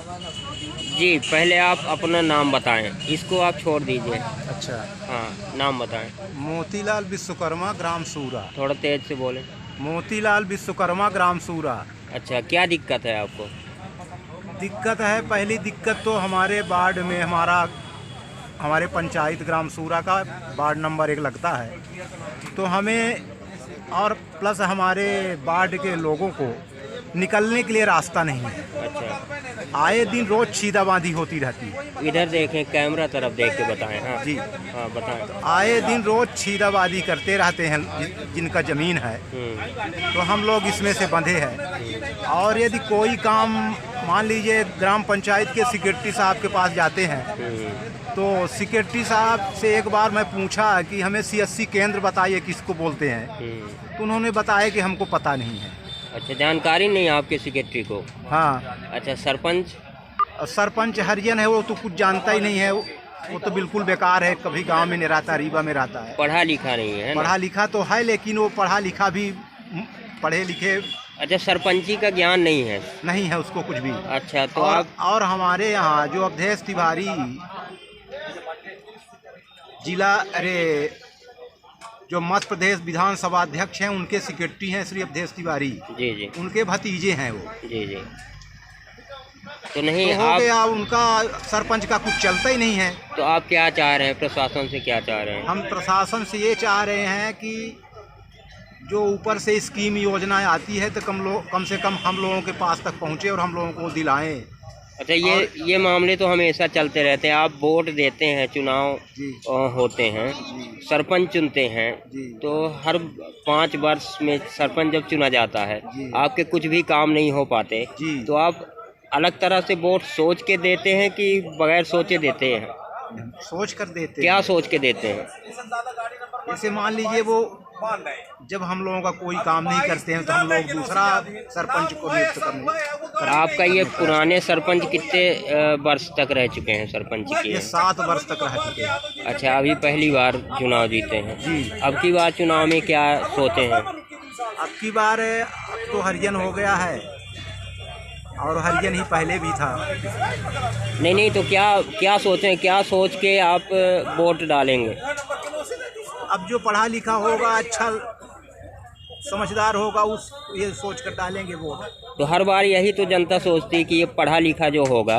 जी, पहले आप अपना नाम बताएं, इसको आप छोड़ दीजिए। अच्छा। हाँ, नाम बताएं। मोतीलाल विश्वकर्मा, ग्राम सूरा। थोड़ा तेज से बोलें। मोतीलाल विश्वकर्मा, ग्राम सूरा। अच्छा, क्या दिक्कत है आपको? दिक्कत है, पहली दिक्कत तो हमारे वार्ड में हमारे पंचायत ग्राम सूरा का वार्ड नंबर 1 लगता है, तो हमें और प्लस हमारे वार्ड के लोगों को निकलने के लिए रास्ता नहीं है। अच्छा, आए दिन रोज छीदाबांदी होती रहती है। इधर देखें, कैमरा तरफ देख के बताएं। हाँ जी। हाँ, बताएं। आए दिन रोज छीदाबादी करते रहते हैं जिनका ज़मीन है, तो हम लोग इसमें से बंधे हैं। और यदि कोई काम, मान लीजिए ग्राम पंचायत के सेक्रेटरी साहब के पास जाते हैं, तो सेक्रेटरी साहब से एक बार मैं पूछा कि हमें सीएससी केंद्र बताइए किसको बोलते हैं, तो उन्होंने बताया कि हमको पता नहीं है। अच्छा, जानकारी नहीं है आपके सेक्रेटरी को? हाँ। अच्छा, सरपंच? सरपंच हरिजन है, वो तो कुछ जानता ही नहीं है। वो तो बिल्कुल बेकार है, कभी गांव में नहीं रहता, रीवा में रहता है। पढ़ा लिखा नहीं है ना? पढ़ा लिखा तो है, लेकिन वो पढ़ा लिखा भी पढ़े लिखे अच्छा, सरपंची का ज्ञान नहीं है? नहीं है उसको कुछ भी। अच्छा, तो और हमारे यहाँ जो अवधेश तिवारी जिला, अरे, जो मध्य प्रदेश विधानसभा अध्यक्ष हैं, उनके सेक्रेटरी हैं श्री अवधेश तिवारी। जी जी। उनके भतीजे हैं वो। जी जी। तो नहीं, तो हो आप गया, उनका सरपंच का कुछ चलता ही नहीं है। तो आप क्या चाह रहे हैं, प्रशासन से क्या चाह रहे हैं? हम प्रशासन से ये चाह रहे हैं कि जो ऊपर से स्कीम योजनाएं आती है, तो कम से कम हम लोगों के पास तक पहुँचे और हम लोगों को दिलाएं। अच्छा, ये मामले तो हमेशा चलते रहते हैं। आप वोट देते हैं, चुनाव जी। होते हैं, सरपंच चुनते हैं, जी। तो हर 5 वर्ष में सरपंच जब चुना जाता है, जी। आपके कुछ भी काम नहीं हो पाते, जी। तो आप अलग तरह से वोट सोच के देते हैं कि बगैर सोचे देते हैं? सोच कर देते क्या हैं। सोच के देते हैं? जैसे मान लीजिए, वो जब हम लोगों का कोई काम नहीं करते हैं, तो हम लोग दूसरा सरपंच को नियुक्त करने। आपका ये पुराने सरपंच कितने वर्ष तक रह चुके हैं सरपंच ये किए? 7 वर्ष तक रह चुके हैं। अच्छा, अभी पहली बार चुनाव जीते हैं? जी। अब की बार चुनाव में क्या सोचे हैं? अब की बार अब तो हरिजन हो गया है, और हरिजन ही पहले भी था। नहीं नहीं, तो क्या क्या सोचें, क्या सोच के आप वोट डालेंगे? अब जो पढ़ा लिखा होगा, अच्छा समझदार होगा, उस ये सोच कर डालेंगे वोट। तो हर बार यही तो जनता सोचती है कि ये पढ़ा लिखा जो होगा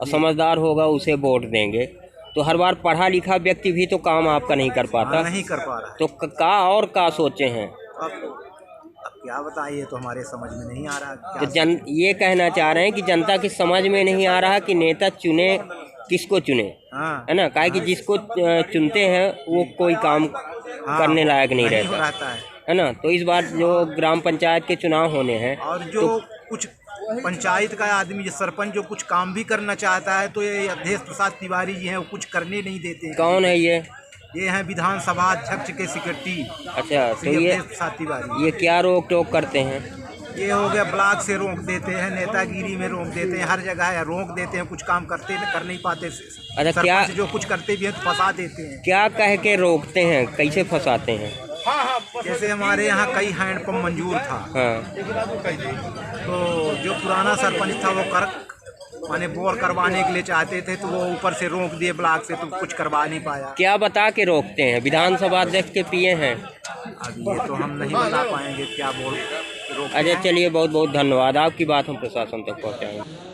और समझदार होगा उसे वोट देंगे, तो हर बार पढ़ा लिखा व्यक्ति भी तो काम आपका नहीं कर पाता। नहीं कर पा रहा है। तो का और का सोचे हैं? अब क्या बताइए, तो हमारे समझ में नहीं आ रहा तो क्या। ये कहना चाह रहे हैं कि जनता की समझ में नहीं आ रहा कि नेता चुने, किसको चुने, हाँ। है ना? काहे कि जिसको चुनते हैं वो कोई काम करने लायक नहीं रहता है ना? तो इस बार जो ग्राम पंचायत के चुनाव होने हैं, और जो कुछ पंचायत का आदमी, जो सरपंच जो कुछ काम भी करना चाहता है, तो ये अवधेश प्रसाद तिवारी जी हैं, वो कुछ करने नहीं देते हैं। कौन है ये? ये हैं विधानसभा अध्यक्ष के सेक्रेटरी अच्छा, तो श्री अवधेश प्रसाद तिवारी। ये क्या रोक टोक करते हैं? ये हो गया, ब्लॉक से रोक देते हैं, नेतागिरी में रोक देते हैं, हर जगह रोक देते हैं, कुछ काम कर नहीं पाते। अच्छा, क्या जो कुछ करते भी हैं तो फंसा देते हैं। क्या कह के रोकते हैं, कैसे फंसाते हैं? जैसे हमारे यहाँ कई हैंडपम्प मंजूर था, हाँ। तो जो पुराना सरपंच था, वो माने बोर करवाने के लिए चाहते थे, तो वो ऊपर से रोक दिए ब्लॉक से, तो कुछ करवा नहीं पाया। क्या बता के रोकते हैं? विधानसभा अध्यक्ष के पिए हैं? अब ये तो हम नहीं बता पाएंगे क्या बोल रोकते अच्छा, हैं। चलिए, बहुत बहुत धन्यवाद, आपकी बात हम प्रशासन तक पहुँचाएंगे।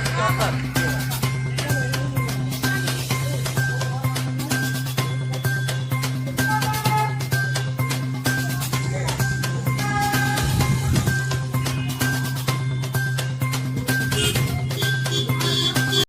774